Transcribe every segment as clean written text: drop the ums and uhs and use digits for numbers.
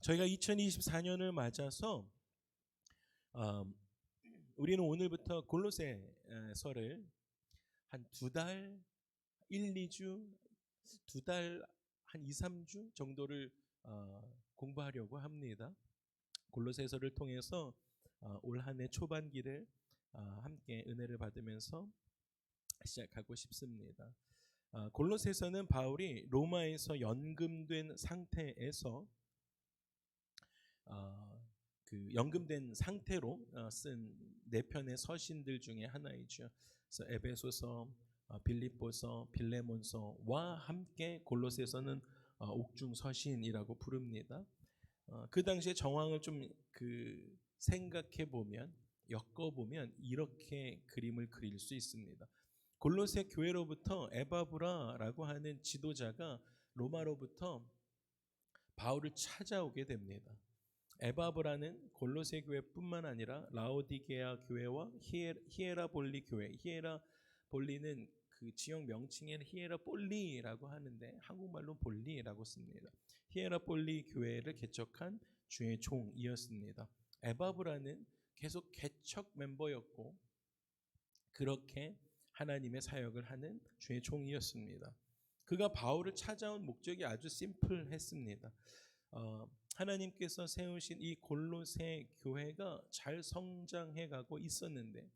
저희가 2024년을 맞아서 우리는 오늘부터 골로새서를 한 두 달, 1, 2주, 두 달, 한 2, 3주 정도를 공부하려고 합니다. 골로새서를 통해서 올 한 해 초반기를 함께 은혜를 받으면서 시작하고 싶습니다. 골로새서는 바울이 로마에서 연금된 상태에서 그 연금된 상태로 쓴 네 편의 서신들 중에 하나이죠. 그래서 에베소서, 빌립보서, 빌레몬서와 함께 골로새서는 옥중 서신이라고 부릅니다. 그 당시의 정황을 좀 생각해 보면, 엮어 보면 이렇게 그림을 그릴 수 있습니다. 골로새 교회로부터 에바브라라고 하는 지도자가 로마로부터 바울을 찾아오게 됩니다. 에바브라는 골로새 교회뿐만 아니라 라오디게아 교회와 히에라볼리 교회, 히에라볼리는 그 지역 명칭에는 히에라폴리라고 하는데 한국말로 볼리라고 씁니다. 히에라폴리 교회를 개척한 주의 종이었습니다. 에바브라는 계속 개척 멤버였고 그렇게 하나님의 사역을 하는 주의 종이었습니다. 그가 바울을 찾아온 목적이 아주 심플했습니다. 하나님께서 세우신 이 골로새 교회가 잘 성장해 가고 있었는데,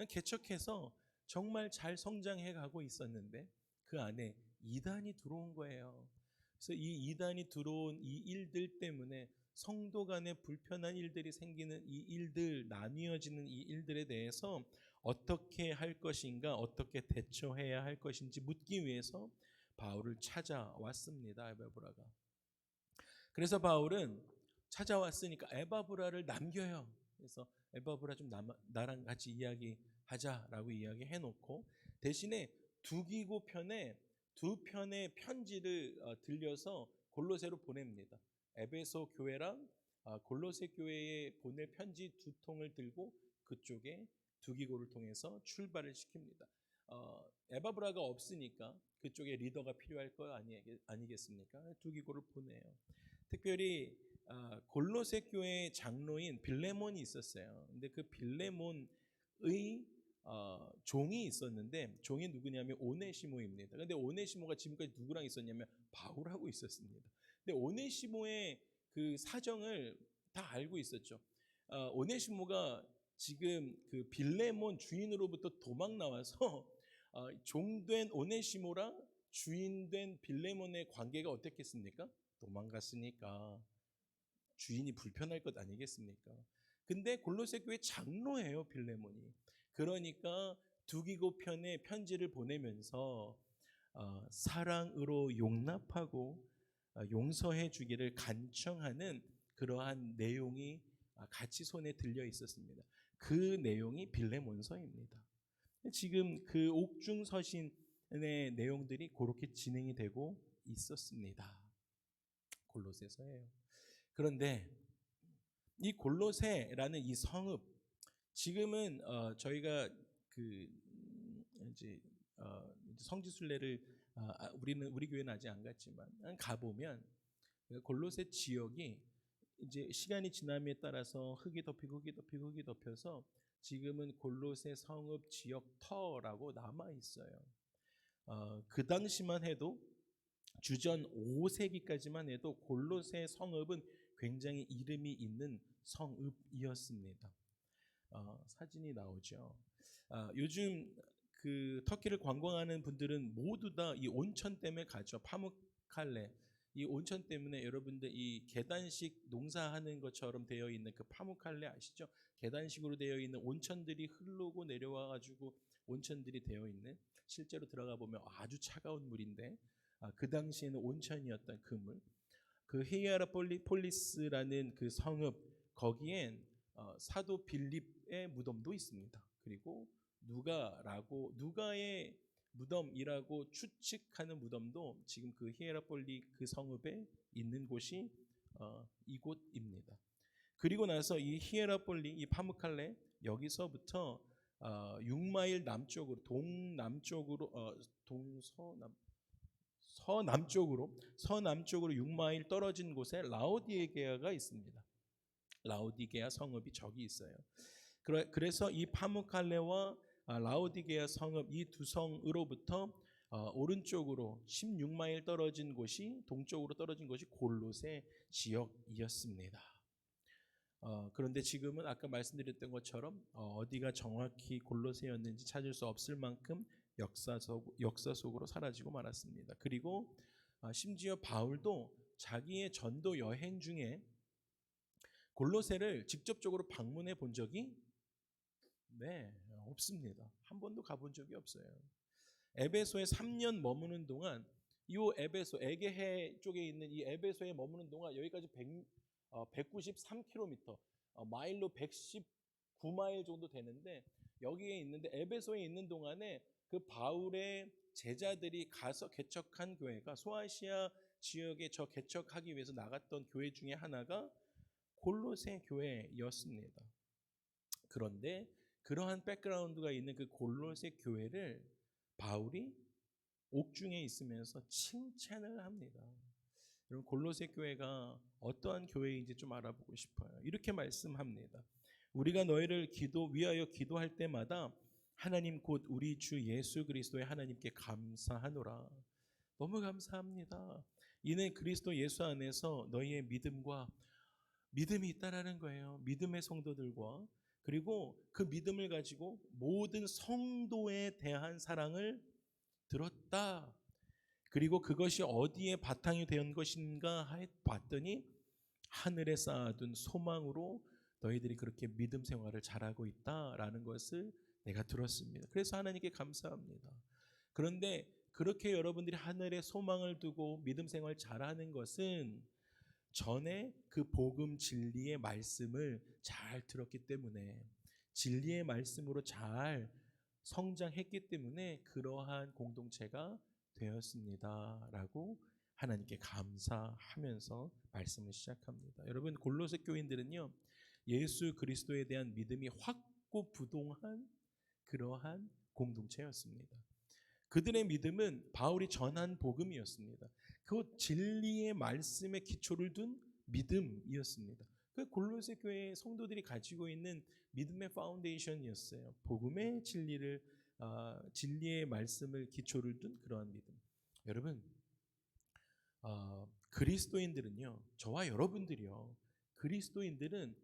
개척해서 정말 잘 성장해 가고 있었는데 그 안에 이단이 들어온 거예요. 그래서 이 이단이 들어온 이 일들 때문에 성도 간에 불편한 일들이 생기는 이 일들, 나뉘어지는 이 일들에 대해서 어떻게 할 것인가, 어떻게 대처해야 할 것인지 묻기 위해서 바울을 찾아왔습니다. 에바브라가. 그래서 바울은 찾아왔으니까 에바브라를 남겨요. 그래서 에바브라 좀 나랑 같이 이야기하자라고 이야기해 놓고 대신에 두기고 편에 두 편의 편지를 들려서 골로새로 보냅니다. 에베소 교회랑 골로새 교회에 보낼 편지 두 통을 들고 그쪽에 두기고를 통해서 출발을 시킵니다. 에바브라가 없으니까 그쪽에 리더가 필요할 거 아니겠습니까? 두기고를 보내요. 특별히 골로새 교회의 장로인 빌레몬이 있었어요. 근데 그 빌레몬의 종이 있었는데 종이 누구냐면 오네시모입니다. 근데 오네시모가 지금까지 누구랑 있었냐면 바울하고 있었습니다. 근데 오네시모의 그 사정을 다 알고 있었죠. 오네시모가 지금 그 빌레몬 주인으로부터 도망 나와서 종된 오네시모랑 주인된 빌레몬의 관계가 어땠겠습니까? 도망갔으니까 주인이 불편할 것 아니겠습니까? 근데 골로새 교회 장로예요, 빌레몬이. 그러니까 두기고 편에 편지를 보내면서 사랑으로 용납하고 용서해 주기를 간청하는 그러한 내용이 같이 손에 들려 있었습니다. 그 내용이 빌레몬서입니다. 지금 그 옥중 서신의 내용들이 그렇게 진행이 되고 있었습니다. 골로새서예요. 그런데 이 골로새라는 이 성읍 지금은 저희가 그 이제 성지순례를 우리 교회는 아직 안 갔지만 가보면 골로새 지역이 이제 시간이 지남에 따라서 흙이 덮여서 지금은 골로새 성읍 지역 터라고 남아 있어요. 그 당시만 해도 주전 5세기까지만 해도 골로새 성읍은 굉장히 이름이 있는 성읍이었습니다. 사진이 나오죠. 요즘 그 터키를 관광하는 분들은 모두 다 이 온천 때문에 가죠. 파묵칼레. 이 온천 때문에 여러분들 이 계단식 농사하는 것처럼 되어 있는 그 파묵칼레 아시죠? 계단식으로 되어 있는 온천들이 흐르고 내려와 가지고 온천들이 되어 있는, 실제로 들어가 보면 아주 차가운 물인데 그 당시에는 온천이었던 그 물. 그 히에라폴리스라는 그 성읍 거기엔 사도 빌립의 무덤도 있습니다. 그리고 누가의 무덤이라고 추측하는 무덤도 지금 그 히에라폴리 그 성읍에 있는 곳이 이곳입니다. 그리고 나서 이 히에라폴리 이 파무칼레 여기서부터 6마일 남쪽으로 동남쪽으로 서남쪽으로 6마일 떨어진 곳에 라오디게아가 있습니다. 라오디게아 성읍이 저기 있어요. 그래서 이 파무칼레와 라오디게아 성읍 이 두 성으로부터 오른쪽으로 16마일 떨어진 곳이 동쪽으로 떨어진 곳이 골로새 지역이었습니다. 그런데 지금은 아까 말씀드렸던 것처럼 어디가 정확히 골로새였는지 찾을 수 없을 만큼 역사 속으로 사라지고 말았습니다. 그리고 심지어 바울도 자기의 전도 여행 중에 골로새를 직접적으로 방문해 본 적이 없습니다. 한 번도 가본 적이 없어요. 에베소에 3년 머무는 동안 이 에베소 에게해 쪽에 있는 이 에베소에 머무는 동안 여기까지 193km 마일로 119마일 정도 되는데 여기에 있는데 에베소에 있는 동안에 그 바울의 제자들이 가서 개척한 교회가 소아시아 지역에 개척하기 위해서 나갔던 교회 중에 하나가 골로새 교회였습니다. 그런데 그러한 백그라운드가 있는 그 골로새 교회를 바울이 옥중에 있으면서 칭찬을 합니다. 여러분 골로새 교회가 어떠한 교회인지 좀 알아보고 싶어요. 이렇게 말씀합니다. 우리가 너희를 위하여 기도할 때마다 하나님 곧 우리 주 예수 그리스도의 하나님께 감사하노라. 너무 감사합니다. 이는 그리스도 예수 안에서 너희의 믿음이 있다라는 거예요. 믿음의 성도들과 그리고 그 믿음을 가지고 모든 성도에 대한 사랑을 들었다. 그리고 그것이 어디에 바탕이 된 것인가 봤더니 하늘에 쌓아둔 소망으로 너희들이 그렇게 믿음 생활을 잘하고 있다라는 것을 내가 들었습니다. 그래서 하나님께 감사합니다. 그런데 그렇게 여러분들이 하늘에 소망을 두고 믿음 생활 잘하는 것은 전에 그 복음 진리의 말씀을 잘 들었기 때문에 진리의 말씀으로 잘 성장했기 때문에 그러한 공동체가 되었습니다 라고 하나님께 감사하면서 말씀을 시작합니다. 여러분 골로새 교인들은요 예수 그리스도에 대한 믿음이 확고부동한 그러한 공동체였습니다. 그들의 믿음은 바울이 전한 복음이었습니다. 그 진리의 말씀에 기초를 둔 믿음이었습니다. 그 골로새 교회의 성도들이 가지고 있는 믿음의 파운데이션이었어요. 복음의 진리의 말씀을 기초를 둔 그러한 믿음. 여러분 그리스도인들은요 저와 여러분들이요 그리스도인들은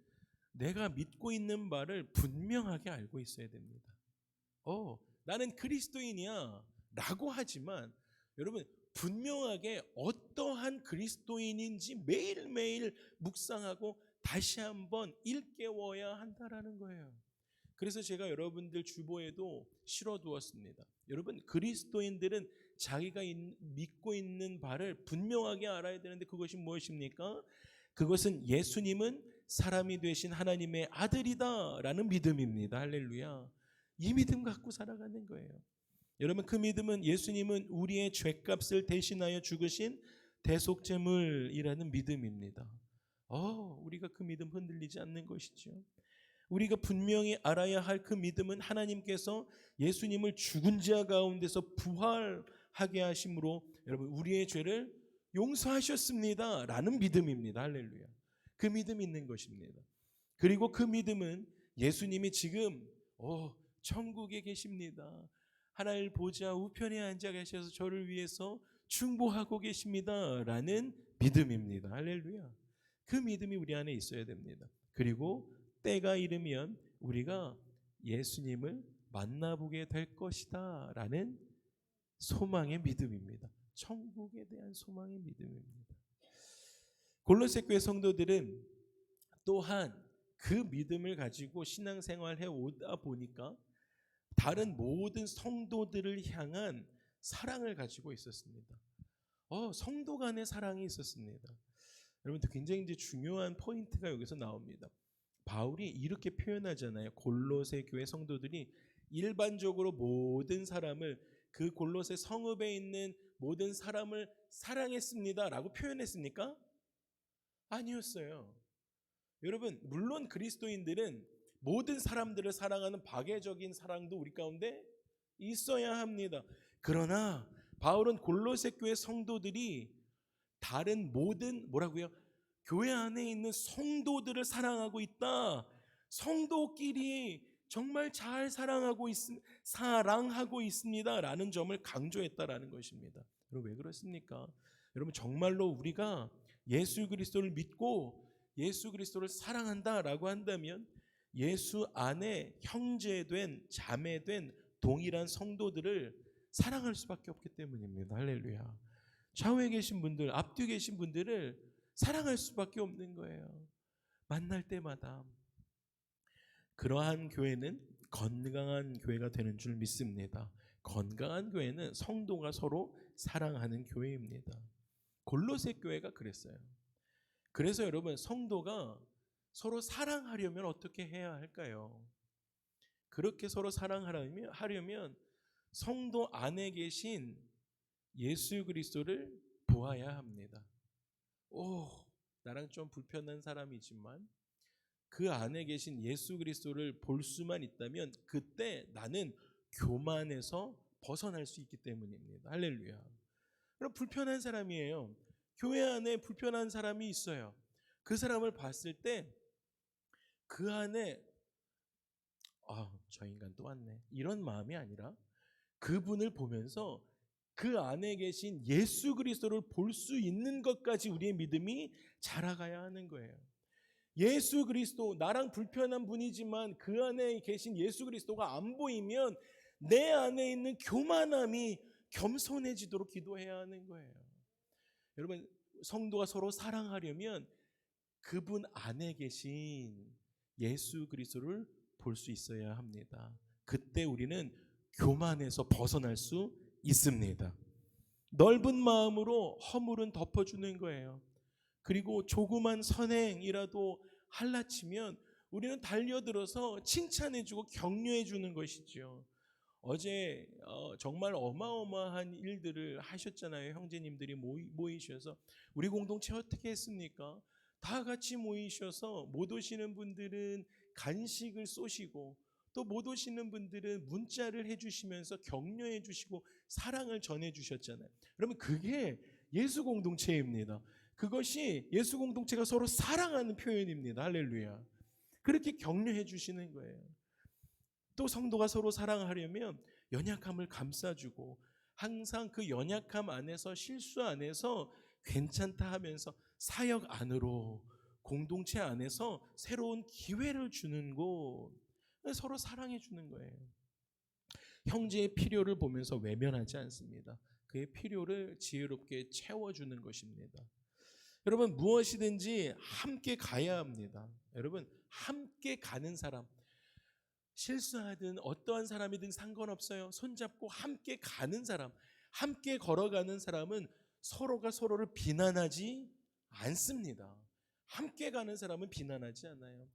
내가 믿고 있는 바를 분명하게 알고 있어야 됩니다. 나는 그리스도인이야 라고 하지만 여러분 분명하게 어떠한 그리스도인인지 매일매일 묵상하고 다시 한번 일깨워야 한다라는 거예요. 그래서 제가 여러분들 주보에도 실어두었습니다. 여러분 그리스도인들은 자기가 믿고 있는 바를 분명하게 알아야 되는데 그것이 무엇입니까? 그것은 예수님은 사람이 되신 하나님의 아들이다 라는 믿음입니다. 할렐루야. 이 믿음 갖고 살아가는 거예요. 여러분 그 믿음은 예수님은 우리의 죄값을 대신하여 죽으신 대속제물이라는 믿음입니다. 우리가 그 믿음 흔들리지 않는 것이죠. 우리가 분명히 알아야 할 그 믿음은 하나님께서 예수님을 죽은 자 가운데서 부활하게 하심으로 여러분 우리의 죄를 용서하셨습니다 라는 믿음입니다. 할렐루야. 그 믿음이 있는 것입니다. 그리고 그 믿음은 예수님이 지금 천국에 계십니다. 하나님 보좌 우편에 앉아 계셔서 저를 위해서 충보하고 계십니다 라는 믿음입니다. 할렐루야. 그 믿음이 우리 안에 있어야 됩니다. 그리고 때가 이르면 우리가 예수님을 만나보게 될 것이다 라는 소망의 믿음입니다. 천국에 대한 소망의 믿음입니다. 골로새 교회 성도들은 또한 그 믿음을 가지고 신앙생활해 오다 보니까 다른 모든 성도들을 향한 사랑을 가지고 있었습니다. 성도 간의 사랑이 있었습니다. 여러분들 굉장히 이제 중요한 포인트가 여기서 나옵니다. 바울이 이렇게 표현하잖아요. 골로새 교회 성도들이 일반적으로 모든 사람을 그 골로새 성읍에 있는 모든 사람을 사랑했습니다 라고 표현했습니까? 아니었어요. 여러분 물론 그리스도인들은 모든 사람들을 사랑하는 박애적인 사랑도 우리 가운데 있어야 합니다. 그러나 바울은 골로새 교회 성도들이 다른 모든 뭐라고요? 교회 안에 있는 성도들을 사랑하고 있다. 성도끼리 정말 잘 사랑하고 있습니다라는 점을 강조했다라는 것입니다. 여러분 왜 그렇습니까? 여러분 정말로 우리가 예수 그리스도를 믿고 예수 그리스도를 사랑한다라고 한다면 예수 안에 형제된 자매된 동일한 성도들을 사랑할 수밖에 없기 때문입니다. 할렐루야. 좌우에 계신 분들, 앞뒤에 계신 분들을 사랑할 수밖에 없는 거예요. 만날 때마다. 그러한 교회는 건강한 교회가 되는 줄 믿습니다. 건강한 교회는 성도가 서로 사랑하는 교회입니다. 골로새 교회가 그랬어요. 그래서 여러분 성도가 서로 사랑하려면 어떻게 해야 할까요? 그렇게 서로 사랑하려면 성도 안에 계신 예수 그리스도를 보아야 합니다. 나랑 좀 불편한 사람이지만 그 안에 계신 예수 그리스도를 볼 수만 있다면 그때 나는 교만에서 벗어날 수 있기 때문입니다. 할렐루야. 그럼 불편한 사람이에요. 교회 안에 불편한 사람이 있어요. 그 사람을 봤을 때 그 안에 저 인간 또 왔네 이런 마음이 아니라 그분을 보면서 그 안에 계신 예수 그리스도를 볼 수 있는 것까지 우리의 믿음이 자라가야 하는 거예요. 예수 그리스도, 나랑 불편한 분이지만 그 안에 계신 예수 그리스도가 안 보이면 내 안에 있는 교만함이 겸손해지도록 기도해야 하는 거예요. 여러분 성도가 서로 사랑하려면 그분 안에 계신 예수 그리스도를 볼 수 있어야 합니다. 그때 우리는 교만에서 벗어날 수 있습니다. 넓은 마음으로 허물은 덮어주는 거예요. 그리고 조그만 선행이라도 할라치면 우리는 달려들어서 칭찬해주고 격려해주는 것이죠. 어제 정말 어마어마한 일들을 하셨잖아요. 형제님들이 모이셔서 우리 공동체 어떻게 했습니까? 다 같이 모이셔서 못 오시는 분들은 간식을 쏘시고 또 못 오시는 분들은 문자를 해주시면서 격려해 주시고 사랑을 전해 주셨잖아요. 여러분 그게 예수 공동체입니다. 그것이 예수 공동체가 서로 사랑하는 표현입니다. 할렐루야. 그렇게 격려해 주시는 거예요. 또 성도가 서로 사랑하려면 연약함을 감싸주고 항상 그 연약함 안에서 실수 안에서 괜찮다 하면서 사역 안으로 공동체 안에서 새로운 기회를 주는 곳, 서로 사랑해 주는 거예요. 형제의 필요를 보면서 외면하지 않습니다. 그의 필요를 지혜롭게 채워주는 것입니다. 여러분 무엇이든지 함께 가야 합니다. 여러분 함께 가는 사람, 실수하든 어떠한 사람이든 상관없어요. 손잡고 함께 가는 사람, 함께 걸어가는 사람은 서로가 서로를 비난하지 않습니다. 함께 가는 사람은 비난하지 않아요.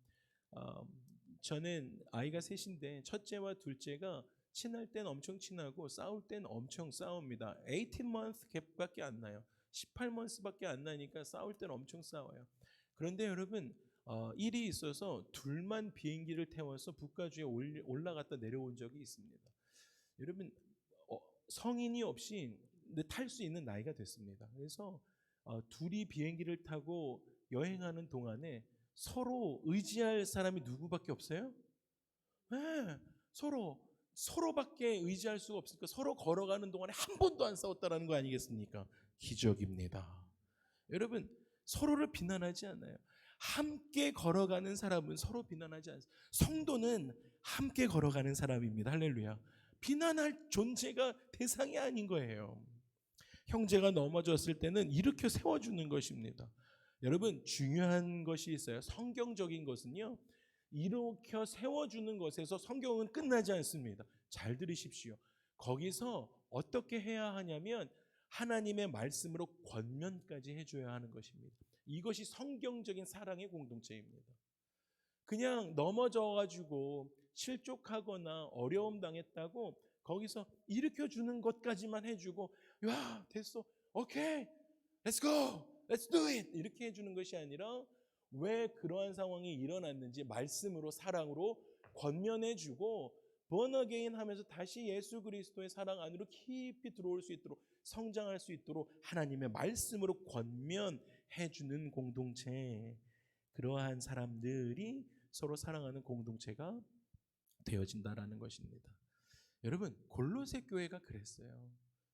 저는 아이가 셋인데 첫째와 둘째가 친할 땐 엄청 친하고 싸울 땐 엄청 싸웁니다. 18month 갭밖에 안 나요. 18month밖에 안 나니까 싸울 땐 엄청 싸워요. 그런데 여러분 일이 있어서 둘만 비행기를 태워서 북가주에 올라갔다 내려온 적이 있습니다. 여러분 성인이 없이 탈 수 있는 나이가 됐습니다. 그래서 둘이 비행기를 타고 여행하는 동안에 서로 의지할 사람이 누구밖에 없어요? 네, 서로밖에 의지할 수가 없으니까 서로 걸어가는 동안에 한 번도 안 싸웠다라는 거 아니겠습니까? 기적입니다. 여러분 서로를 비난하지 않아요. 함께 걸어가는 사람은 서로 비난하지 않습니다. 성도는 함께 걸어가는 사람입니다. 할렐루야. 비난할 존재가 대상이 아닌 거예요. 형제가 넘어졌을 때는 일으켜 세워주는 것입니다. 여러분 중요한 것이 있어요. 성경적인 것은요, 일으켜 세워주는 것에서 성경은 끝나지 않습니다. 잘 들으십시오. 거기서 어떻게 해야 하냐면 하나님의 말씀으로 권면까지 해줘야 하는 것입니다. 이것이 성경적인 사랑의 공동체입니다. 그냥 넘어져가지고 실족하거나 어려움 당했다고 거기서 일으켜주는 것까지만 해주고 야 됐어 오케이 let's go let's do it 이렇게 해주는 것이 아니라 왜 그러한 상황이 일어났는지 말씀으로 사랑으로 권면해주고 born again 하면서 다시 예수 그리스도의 사랑 안으로 깊이 들어올 수 있도록 성장할 수 있도록 하나님의 말씀으로 권면해 주는 공동체, 그러한 사람들이 서로 사랑하는 공동체가 되어진다라는 것입니다. 여러분, 골로새 교회가 그랬어요.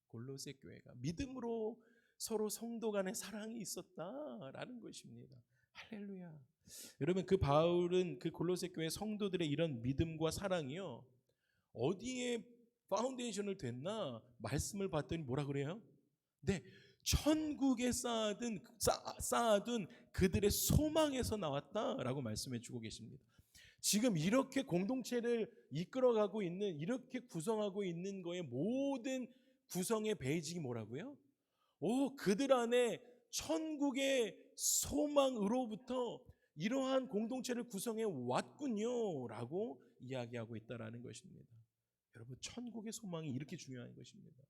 골로새 교회가 믿음으로 서로 성도 간의 사랑이 있었다라는 것입니다. 할렐루야. 여러분, 그 바울은 그 골로새 교회 성도들의 이런 믿음과 사랑이요, 어디에 파운데이션을 댔나 말씀을 봤더니 뭐라 그래요? 네, 천국에 쌓아둔 그들의 소망에서 나왔다라고 말씀해 주고 계십니다. 지금 이렇게 공동체를 이끌어가고 있는, 이렇게 구성하고 있는 거의 모든 구성의 베이직이 뭐라고요? 그들 안에 천국의 소망으로부터 이러한 공동체를 구성해 왔군요 라고 이야기하고 있다는 것입니다. 여러분, 천국의 소망이 이렇게 중요한 것입니다.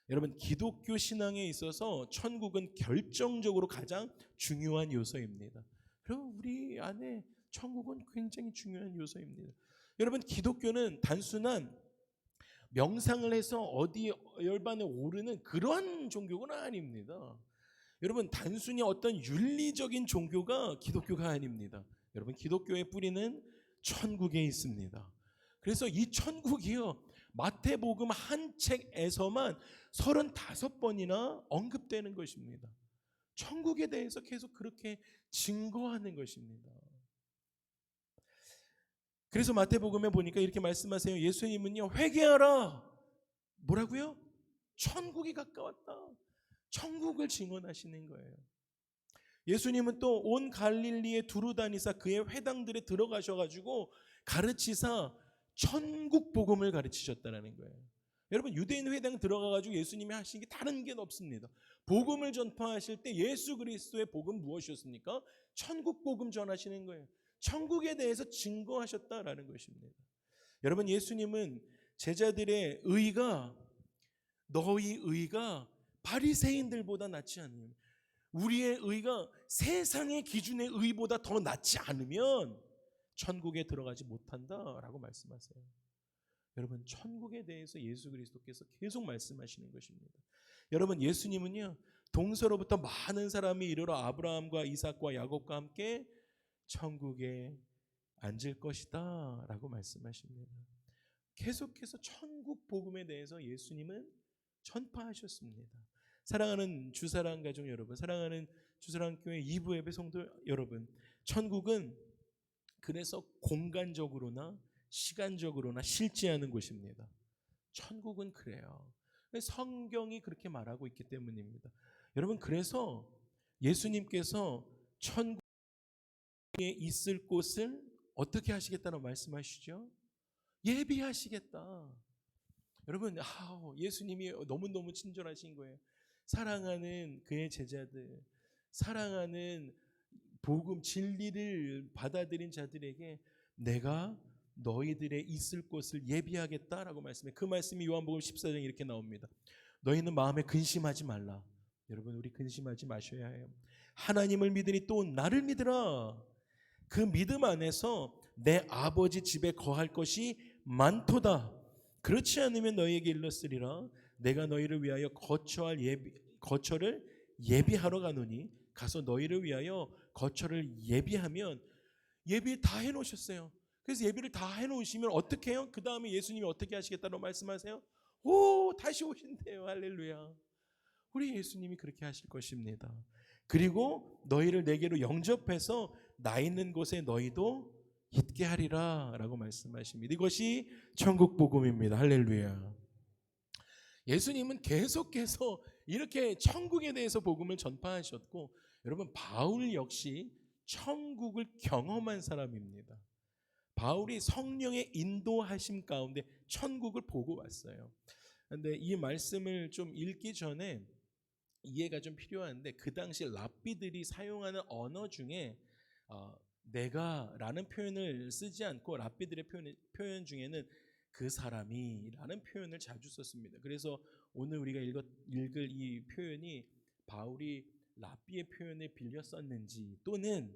여러분, 기독교 신앙에 있어서 천국은 결정적으로 가장 중요한 요소입니다. 그럼 우리 안에 천국은 굉장히 중요한 요소입니다. 여러분, 기독교는 단순한 명상을 해서 어디 열반에 오르는 그러한 종교가 아닙니다. 여러분, 단순히 어떤 윤리적인 종교가 기독교가 아닙니다. 여러분, 기독교의 뿌리는 천국에 있습니다. 그래서 이 천국이요, 마태복음 한 책에서만 35번이나 언급되는 것입니다. 천국에 대해서 계속 그렇게 증거하는 것입니다. 그래서 마태복음에 보니까 이렇게 말씀하세요. 예수님은요, 회개하라. 뭐라고요? 천국이 가까웠다. 천국을 증언하시는 거예요. 예수님은 또 온 갈릴리에 두루 다니사 그의 회당들에 들어가셔가지고 가르치사 천국 복음을 가르치셨다는 거예요. 여러분, 유대인 회당 들어가가지고 예수님이 하신 게 다른 게 없습니다. 복음을 전파하실 때 예수 그리스도의 복음 무엇이었습니까? 천국 복음 전하시는 거예요. 천국에 대해서 증거하셨다라는 것입니다. 여러분, 예수님은 제자들의 의가, 너희 의가 바리새인들보다 낫지 않으면, 우리의 의가 세상의 기준의 의보다 더 낫지 않으면 천국에 들어가지 못한다라고 말씀하세요. 여러분, 천국에 대해서 예수 그리스도께서 계속 말씀하시는 것입니다. 여러분, 예수님은요, 동서로부터 많은 사람이 이르러 아브라함과 이삭과 야곱과 함께 천국에 앉을 것이다 라고 말씀하십니다. 계속해서 천국 복음에 대해서 예수님은 전파하셨습니다. 사랑하는 주사랑 가족 여러분, 사랑하는 주사랑 교회 2부 예배 성도 여러분, 천국은 그래서 공간적으로나 시간적으로나 실제하는 곳입니다. 천국은 그래요. 성경이 그렇게 말하고 있기 때문입니다. 여러분, 그래서 예수님께서 천국에 있을 곳을 어떻게 하시겠다는 말씀하시죠? 예비하시겠다. 여러분, 예수님이 너무너무 친절하신 거예요. 사랑하는 그의 제자들, 사랑하는 복음 진리를 받아들인 자들에게 내가 너희들의 있을 곳을 예비하겠다라고 말씀해. 그 말씀이 요한복음 14장에 이렇게 나옵니다. 너희는 마음에 근심하지 말라. 여러분, 우리 근심하지 마셔야 해요. 하나님을 믿으니 또 나를 믿으라. 그 믿음 안에서 내 아버지 집에 거할 것이 많도다. 그렇지 않으면 너희에게 일렀으리라. 내가 너희를 위하여 거처를 예비하러 가노니 가서 너희를 위하여 거처를 예비하면, 예비 다 해놓으셨어요. 그래서 예비를 다 해놓으시면 어떻게 해요? 그 다음에 예수님이 어떻게 하시겠다고 말씀하세요? 다시 오신대요. 할렐루야. 우리 예수님이 그렇게 하실 것입니다. 그리고 너희를 내게로 영접해서 나 있는 곳에 너희도 있게 하리라 라고 말씀하십니다. 이것이 천국 복음입니다. 할렐루야. 예수님은 계속해서 이렇게 천국에 대해서 복음을 전파하셨고, 여러분, 바울 역시 천국을 경험한 사람입니다. 바울이 성령의 인도하심 가운데 천국을 보고 왔어요. 그런데 이 말씀을 좀 읽기 전에 이해가 좀 필요한데, 그 당시 랍비들이 사용하는 언어 중에 내가라는 표현을 쓰지 않고 랍비들의 표현 중에는 그 사람이라는 표현을 자주 썼습니다. 그래서 오늘 우리가 읽을 이 표현이 바울이 랍비의 표현을 빌려 썼는지, 또는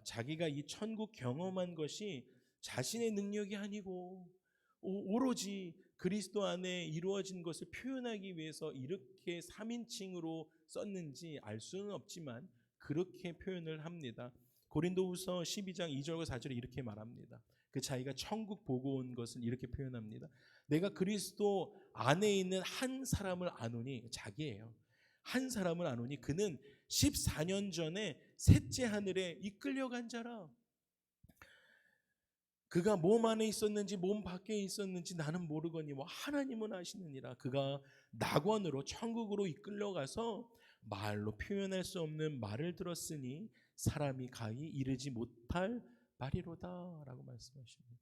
자기가 이 천국 경험한 것이 자신의 능력이 아니고 오로지 그리스도 안에 이루어진 것을 표현하기 위해서 이렇게 3인칭으로 썼는지 알 수는 없지만 그렇게 표현을 합니다. 고린도후서 12장 2절과 4절에 이렇게 말합니다. 그 자기가 천국 보고 온 것을 이렇게 표현합니다. 내가 그리스도 안에 있는 한 사람을 아노니, 자기예요. 한 사람을 아노니 그는 14년 전에 셋째 하늘에 이끌려간 자라. 그가 몸 안에 있었는지 몸 밖에 있었는지 나는 모르거니와 하나님은 아시느니라. 그가 낙원으로 천국으로 이끌려가서 말로 표현할 수 없는 말을 들었으니 사람이 가히 이르지 못할 말이로다 라고 말씀하십니다.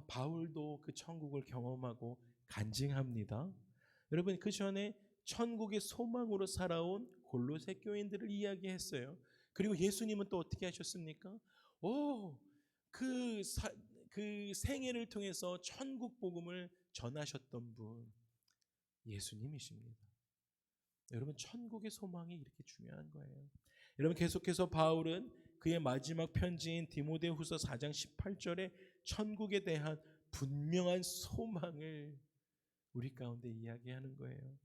바울도 그 천국을 경험하고 간증합니다. 여러분, 그 전에 천국의 소망으로 살아온 골로새 교인들을 이야기했어요. 그리고 예수님은 또 어떻게 하셨습니까? 그 생애를 통해서 천국 복음을 전하셨던 분 예수님이십니다. 여러분, 천국의 소망이 이렇게 중요한 거예요. 여러분, 계속해서 바울은 그의 마지막 편지인 디모데후서 4장 18절에 천국에 대한 분명한 소망을 우리 가운데 이야기하는 거예요.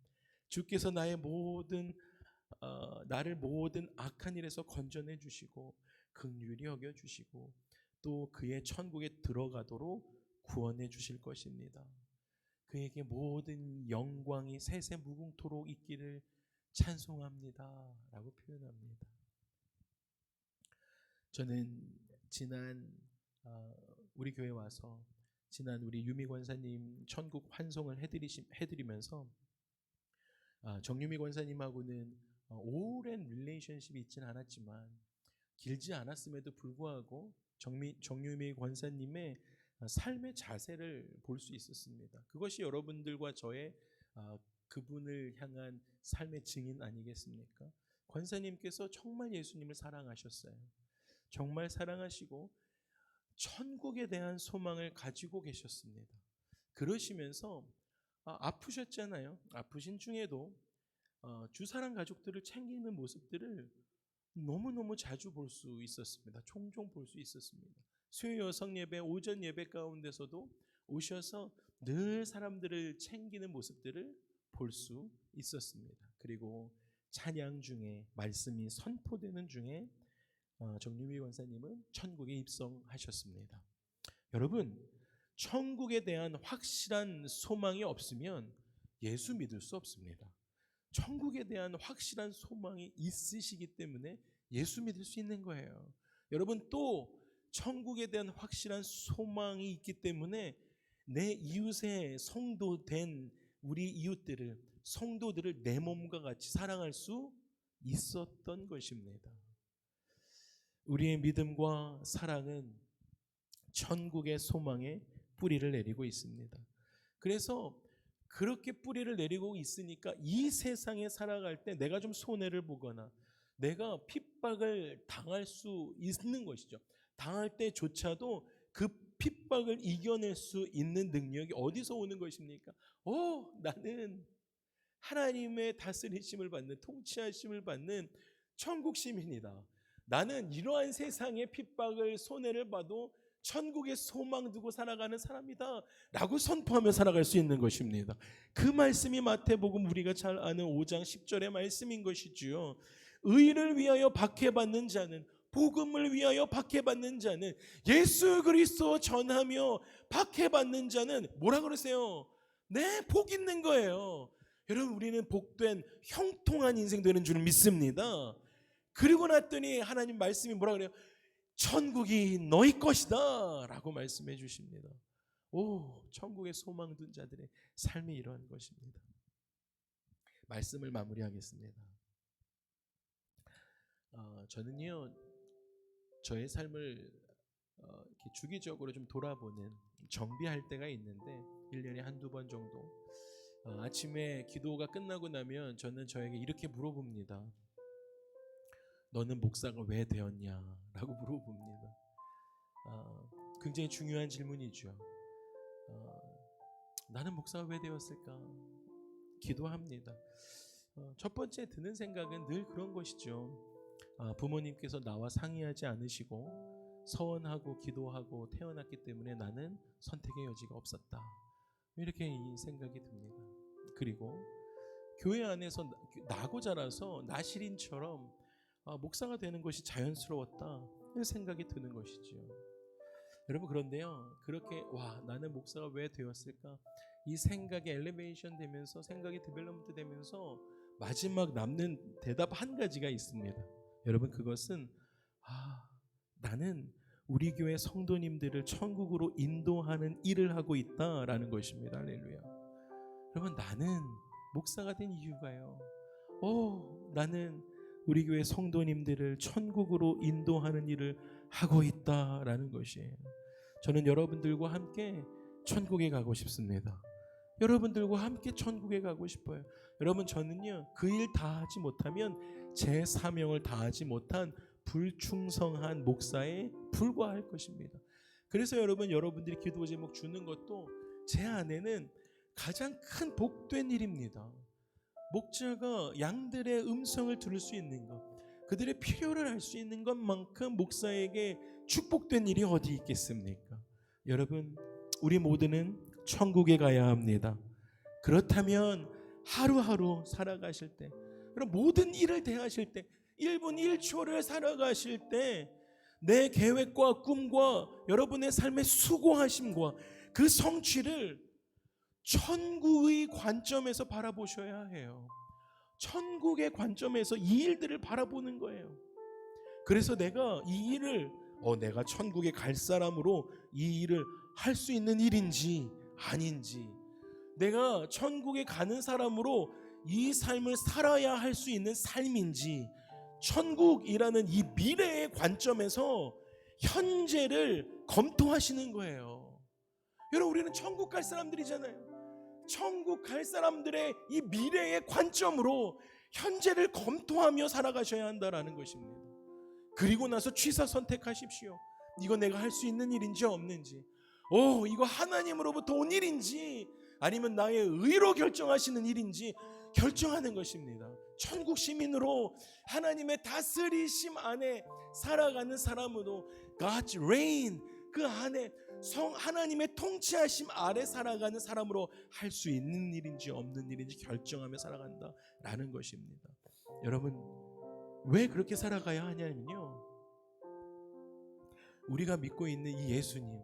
주께서 나를 모든 악한 일에서 건져내 주시고 긍휼히 여겨 주시고 또 그의 천국에 들어가도록 구원해 주실 것입니다. 그에게 모든 영광이 세세 무궁토록 있기를 찬송합니다 라고 표현합니다. 저는 지난 우리 교회 와서 지난 우리 유미 권사님 천국 환송을 해드리면서 정유미 권사님하고는 오랜 릴레이션십이 있지는 않았지만 길지 않았음에도 불구하고 정유미 권사님의 삶의 자세를 볼 수 있었습니다. 그것이 여러분들과 저의 그분을 향한 삶의 증인 아니겠습니까? 권사님께서 정말 예수님을 사랑하셨어요. 정말 사랑하시고 천국에 대한 소망을 가지고 계셨습니다. 그러시면서 아프셨잖아요. 아프신 중에도 주사랑 가족들을 챙기는 모습들을 너무너무 자주 볼 수 있었습니다. 종종 볼 수 있었습니다. 수요 여성 예배, 오전 예배 가운데서도 오셔서 늘 사람들을 챙기는 모습들을 볼 수 있었습니다. 그리고 찬양 중에 말씀이 선포되는 중에 정유미 권사님은 천국에 입성하셨습니다. 여러분, 천국에 대한 확실한 소망이 없으면 예수 믿을 수 없습니다. 천국에 대한 확실한 소망이 있으시기 때문에 예수 믿을 수 있는 거예요. 여러분, 또 천국에 대한 확실한 소망이 있기 때문에 내 이웃의 성도된 우리 이웃들을, 성도들을 내 몸과 같이 사랑할 수 있었던 것입니다. 우리의 믿음과 사랑은 천국의 소망에 뿌리를 내리고 있습니다. 그래서 그렇게 뿌리를 내리고 있으니까 이 세상에 살아갈 때 내가 좀 손해를 보거나 내가 핍박을 당할 수 있는 것이죠. 당할 때조차도 그 핍박을 이겨낼 수 있는 능력이 어디서 오는 것입니까? 나는 하나님의 다스리심을 받는, 통치하심을 받는 천국 시민이다. 나는 이러한 세상의 핍박을, 손해를 봐도 천국에 소망 두고 살아가는 사람이다 라고 선포하며 살아갈 수 있는 것입니다. 그 말씀이 마태복음 우리가 잘 아는 5장 10절의 말씀인 것이지요. 의를 위하여 박해받는 자는, 복음을 위하여 박해받는 자는, 예수 그리스도 전하며 박해받는 자는 뭐라 그러세요? 네, 복 있는 거예요. 여러분, 우리는 복된 형통한 인생 되는 줄 믿습니다. 그리고 났더니 하나님 말씀이 뭐라 그래요? 천국이 너희 것이다 라고 말씀해 주십니다. 천국에 소망 둔 자들의 삶이 이러한 것입니다. 말씀을 마무리하겠습니다. 저는요, 저의 삶을 이렇게 주기적으로 좀 돌아보는, 정비할 때가 있는데 1년에 한두 번 정도 아침에 기도가 끝나고 나면 저는 저에게 이렇게 물어봅니다. 너는 목사가 왜 되었냐? 라고 물어봅니다. 굉장히 중요한 질문이죠. 나는 목사가 왜 되었을까? 기도합니다. 첫 번째 드는 생각은 늘 그런 것이죠. 부모님께서 나와 상의하지 않으시고 서원하고 기도하고 태어났기 때문에 나는 선택의 여지가 없었다. 이렇게 이 생각이 듭니다. 그리고 교회 안에서 나고 자라서 나시린처럼 목사가 되는 것이 자연스러웠다 이런 생각이 드는 것이지요. 여러분, 그런데요, 그렇게 나는 목사가 왜 되었을까 이 생각이 엘리베이션 되면서, 생각이 디벨롭먼트 되면서 마지막 남는 대답 한 가지가 있습니다. 여러분, 그것은 나는 우리 교회 성도님들을 천국으로 인도하는 일을 하고 있다라는 것입니다. 할렐루야. 여러분, 나는 목사가 된 이유가요, 나는 우리 교회 성도님들을 천국으로 인도하는 일을 하고 있다라는 것이에요. 저는 여러분들과 함께 천국에 가고 싶습니다. 여러분들과 함께 천국에 가고 싶어요. 여러분, 저는요, 그 일 다 하지 못하면 제 사명을 다하지 못한 불충성한 목사에 불과할 것입니다. 그래서 여러분들이 기도 제목 주는 것도 제 안에는 가장 큰 복된 일입니다. 목자가 양들의 음성을 들을 수 있는 것, 그들의 필요를 알 수 있는 것만큼 목사에게 축복된 일이 어디 있겠습니까? 여러분, 우리 모두는 천국에 가야 합니다. 그렇다면 하루하루 살아가실 때, 여러분, 모든 일을 대하실 때, 1분 1초를 살아가실 때 내 계획과 꿈과 여러분의 삶의 수고하심과 그 성취를 천국의 관점에서 바라보셔야 해요. 천국의 관점에서 이 일들을 바라보는 거예요. 그래서 내가 이 일을 내가 천국에 갈 사람으로 이 일을 할 수 있는 일인지 아닌지, 내가 천국에 가는 사람으로 이 삶을 살아야 할 수 있는 삶인지, 천국이라는 이 미래의 관점에서 현재를 검토하시는 거예요. 여러분, 우리는 천국 갈 사람들이잖아요. 천국 갈 사람들의 이 미래의 관점으로 현재를 검토하며 살아가셔야 한다라는 것입니다. 그리고 나서 취사 선택하십시오. 이거 내가 할 수 있는 일인지 없는지, 이거 하나님으로부터 온 일인지 아니면 나의 의로 결정하시는 일인지 결정하는 것입니다. 천국 시민으로 하나님의 다스리심 안에 살아가는 사람으로 God's reign, 그 안에 하나님의 통치하심 아래 살아가는 사람으로 할 수 있는 일인지 없는 일인지 결정하며 살아간다라는 것입니다. 여러분, 왜 그렇게 살아가야 하냐면요, 우리가 믿고 있는 이 예수님,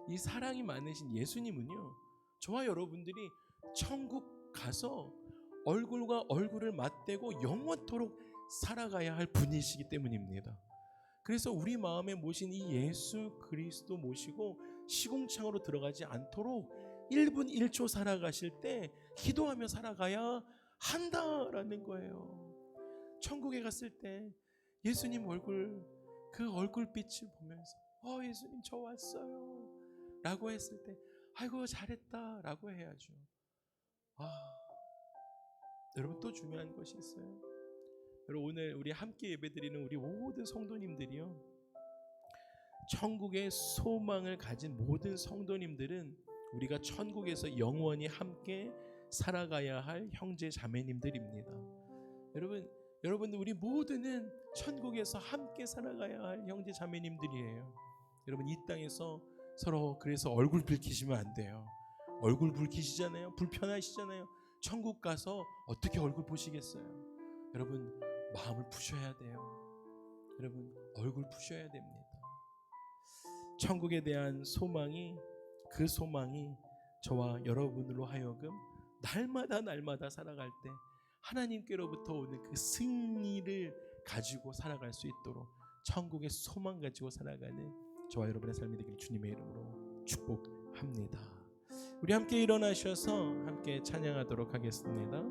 이 사랑이 많으신 예수님은요, 저와 여러분들이 천국 가서 얼굴과 얼굴을 맞대고 영원토록 살아가야 할 분이시기 때문입니다. 그래서 우리 마음에 모신 이 예수 그리스도 모시고 시궁창으로 들어가지 않도록 1분 1초 살아가실 때 기도하며 살아가야 한다라는 거예요. 천국에 갔을 때 예수님 얼굴, 그 얼굴빛을 보면서 예수님 저 왔어요 라고 했을 때 아이고 잘했다 라고 해야죠. 여러분, 또 중요한 것이 있어요. 여러분, 오늘 우리 함께 예배드리는 우리 모든 성도님들이요, 천국의 소망을 가진 모든 성도님들은 우리가 천국에서 영원히 함께 살아가야 할 형제 자매님들입니다. 여러분들 우리 모두는 천국에서 함께 살아가야 할 형제 자매님들이에요. 여러분, 이 땅에서 서로 그래서 얼굴 붉히시면 안 돼요. 얼굴 붉히시잖아요. 불편하시잖아요. 천국 가서 어떻게 얼굴 보시겠어요? 여러분, 마음을 푸셔야 돼요. 여러분, 얼굴 푸셔야 됩니다. 천국에 대한 소망이, 그 소망이 저와 여러분으로 하여금 날마다 살아갈 때 하나님께로부터 오는 그 승리를 가지고 살아갈 수 있도록 천국의 소망 가지고 살아가는 저와 여러분의 삶이 되길 주님의 이름으로 축복합니다. 우리 함께 일어나셔서 함께 찬양하도록 하겠습니다.